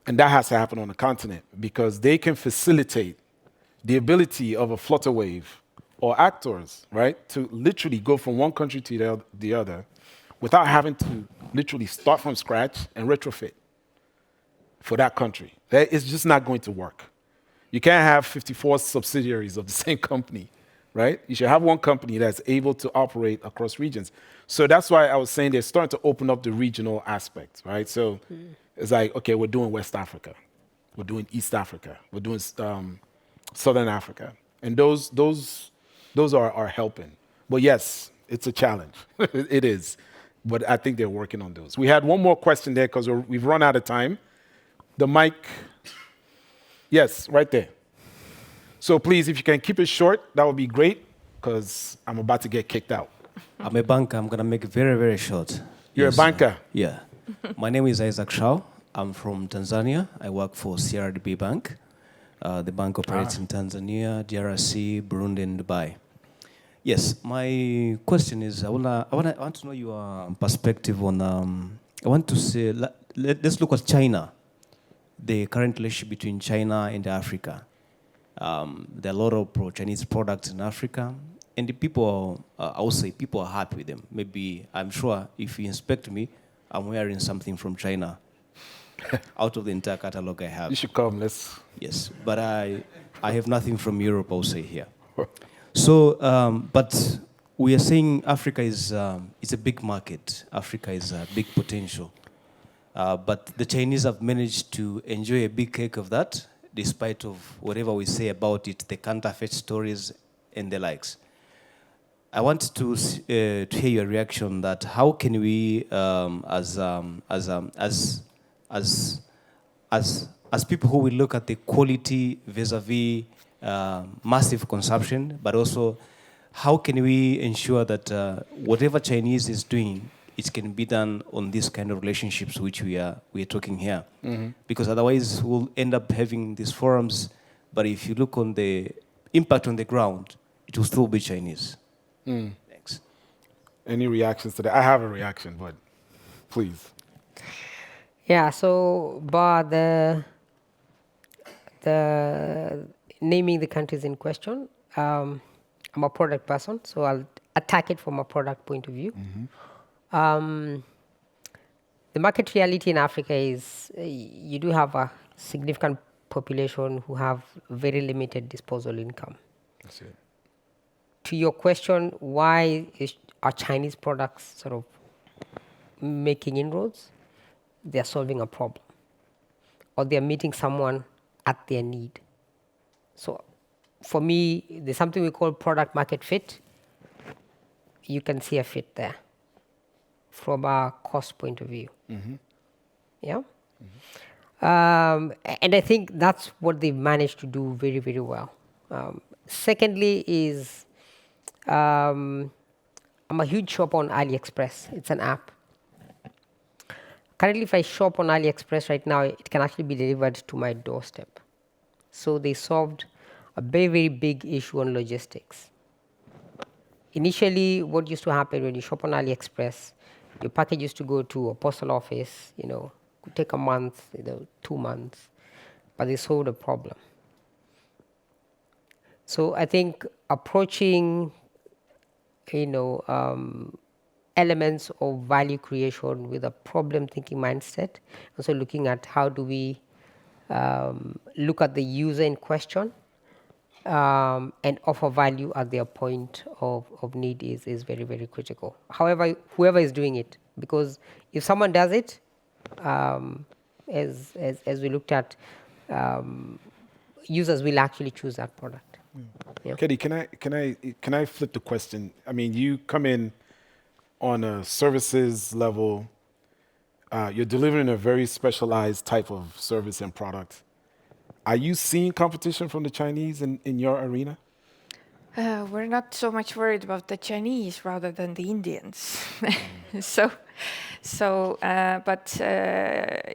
And that has to happen on the continent, because they can facilitate the ability of a Flutterwave or Aktors, right, to literally go from one country to the other without having to literally start from scratch and retrofit for that country. It's just not going to work. You can't have 54 subsidiaries of the same company, right? You should have one company that's able to operate across regions. So that's why I was saying they're starting to open up the regional aspect, right? So it's like, okay, we're doing West Africa. We're doing East Africa. We're doing Southern Africa. And those are helping. But yes, it's a challenge. It is. But I think they're working on those. We had one more question there because we've run out of time. The mic. Yes, right there. So please, if you can keep it short, that would be great because I'm about to get kicked out. I'm a banker. I'm going to make it very, very short. You're a banker? Yeah. My name is Isaac Shao. I'm from Tanzania. I work for CRDB Bank. The bank operates in Tanzania, DRC, Burundi, and Dubai. Yes, my question is, I want to know your perspective on, I want to say, let's look at China, the current relationship between China and Africa. There are a lot of pro-Chinese products in Africa, and the people, I would say people are happy with them. Maybe, I'm sure if you inspect me, I'm wearing something from China out of the entire catalog I have. You should come, let's... Yes, but I have nothing from Europe, I'll say here. So, but we are saying Africa is a big market. Africa is a big potential. But the Chinese have managed to enjoy a big cake of that, despite of whatever we say about it, the counterfeit stories and the likes. I want to hear your reaction that how can we, as people who will look at the quality vis-a-vis massive consumption, but also how can we ensure that whatever Chinese is doing, it can be done on these kind of relationships which we are talking here. Mm-hmm. Because otherwise we'll end up having these forums, but if you look on the impact on the ground, it will still be Chinese. Mm. Thanks. Any reactions to that? I have a reaction, but please. Yeah, so but the naming the countries in question, I'm a product person, so I'll attack it from a product point of view. Mm-hmm. The market reality in Africa is you do have a significant population who have very limited disposable income. That's it. To your question, why are Chinese products sort of making inroads? They're solving a problem, or they're meeting someone at their need. So for me, there's something we call product market fit. You can see a fit there from a cost point of view. Mm-hmm. Yeah? Mm-hmm. And I think that's what they've managed to do very, very well. Secondly is, I'm a huge shopper on AliExpress. It's an app. Currently, if I shop on AliExpress right now, it can actually be delivered to my doorstep. So they solved a very, very big issue on logistics. Initially, what used to happen when you shop on AliExpress, your package used to go to a postal office, could take a month, 2 months, but they solved the problem. So I think approaching, elements of value creation with a problem-thinking mindset, also looking at how do we look at the user in question and offer value at their point of need is very, very critical. However, whoever is doing it, because if someone does it, as we looked at, users will actually choose that product. Yeah. Kedi, can I flip the question? I mean, you come in on a services level. You're delivering a very specialized type of service and product. Are you seeing competition from the Chinese in your arena? We're not so much worried about the Chinese rather than the Indians. But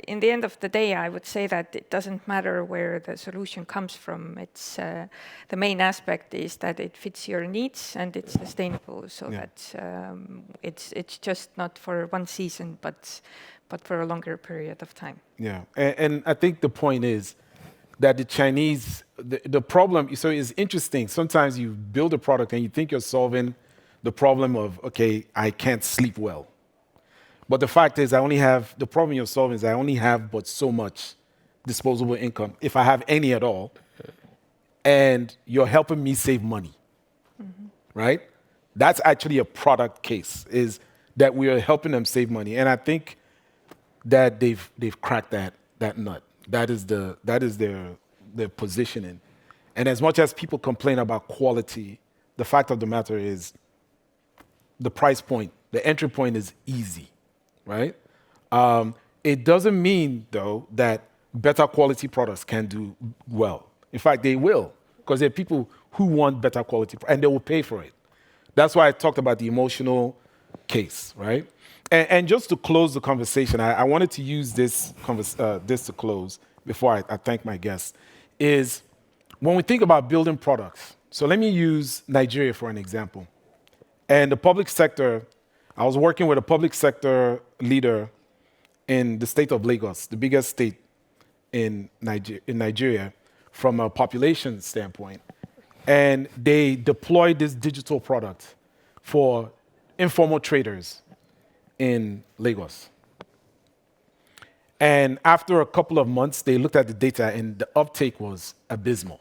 in the end of the day, I would say that it doesn't matter where the solution comes from. It's the main aspect is that it fits your needs and it's sustainable, so that it's just not for one season, but for a longer period of time. Yeah, and I think the point is that the Chinese, the problem, so it's interesting. Sometimes you build a product and you think you're solving the problem of, okay, I can't sleep well. But the fact is, the problem you're solving is I only have but so much disposable income, if I have any at all, and you're helping me save money, right? That's actually a product case, is that we are helping them save money. And I think that they've cracked that nut. That is their positioning. And as much as people complain about quality, the fact of the matter is the price point, the entry point is easy, right? It doesn't mean, though, that better quality products can do well. In fact, they will, because there are people who want better quality, and they will pay for it. That's why I talked about the emotional case, right? And just to close the conversation, I wanted to use this to close before I thank my guests, is when we think about building products. So let me use Nigeria for an example. And the public sector, I was working with a public sector leader in the state of Lagos, the biggest state in Nigeria from a population standpoint. And they deployed this digital product for informal traders in Lagos. And after a couple of months, they looked at the data and the uptake was abysmal.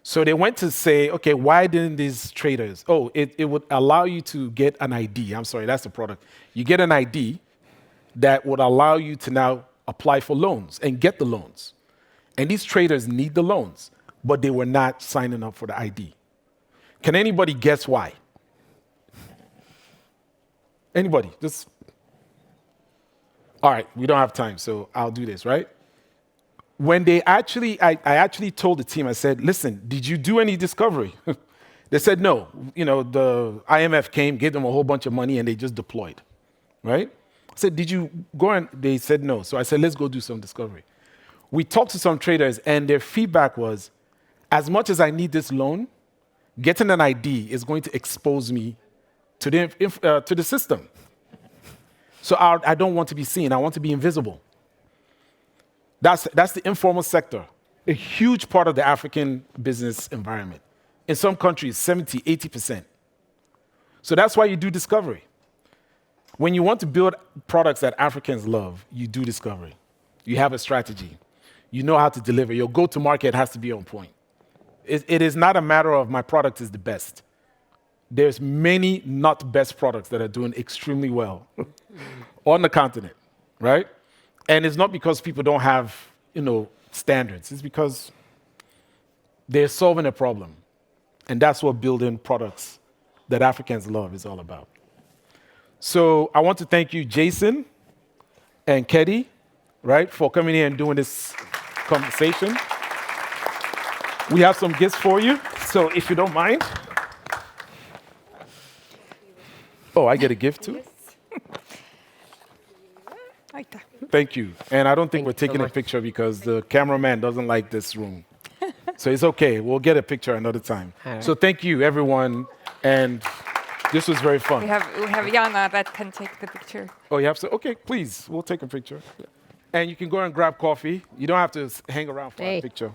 So they went to say, okay, why didn't these traders? Oh, it would allow you to get an ID. I'm sorry, that's the product. You get an ID that would allow you to now apply for loans and get the loans. And these traders need the loans, but they were not signing up for the ID. Can anybody guess why? Anybody? Just. All right, we don't have time, so I'll do this, right? When I actually told the team, I said, listen, did you do any discovery? They said no. You know, the IMF came, gave them a whole bunch of money, and they just deployed, right? I said, did you go? And they said no. So I said, let's go do some discovery. We talked to some traders, and their feedback was, as much as I need this loan, getting an ID is going to expose me to the system. So I don't want to be seen. I want to be invisible. That's the informal sector, a huge part of the African business environment. In some countries, 70, 80%. So that's why you do discovery. When you want to build products that Africans love, you do discovery. You have a strategy. You know how to deliver. Your go-to-market has to be on point. It is not a matter of my product is the best. There's many not best products that are doing extremely well on the continent, right? And it's not because people don't have, standards. It's because they're solving a problem. And that's what building products that Africans love is all about. So I want to thank you, Jason and Kedi, right, for coming here and doing this conversation. We have some gifts for you, so if you don't mind. Oh, I get a gift too? Thank you. And I don't think we're taking a picture because the cameraman doesn't like this room. So it's okay. We'll get a picture another time. Right. So thank you, everyone. And this was very fun. We have Jana that can take the picture. Oh, you have to? Okay, please. We'll take a picture. And you can go and grab coffee. You don't have to hang around for a picture.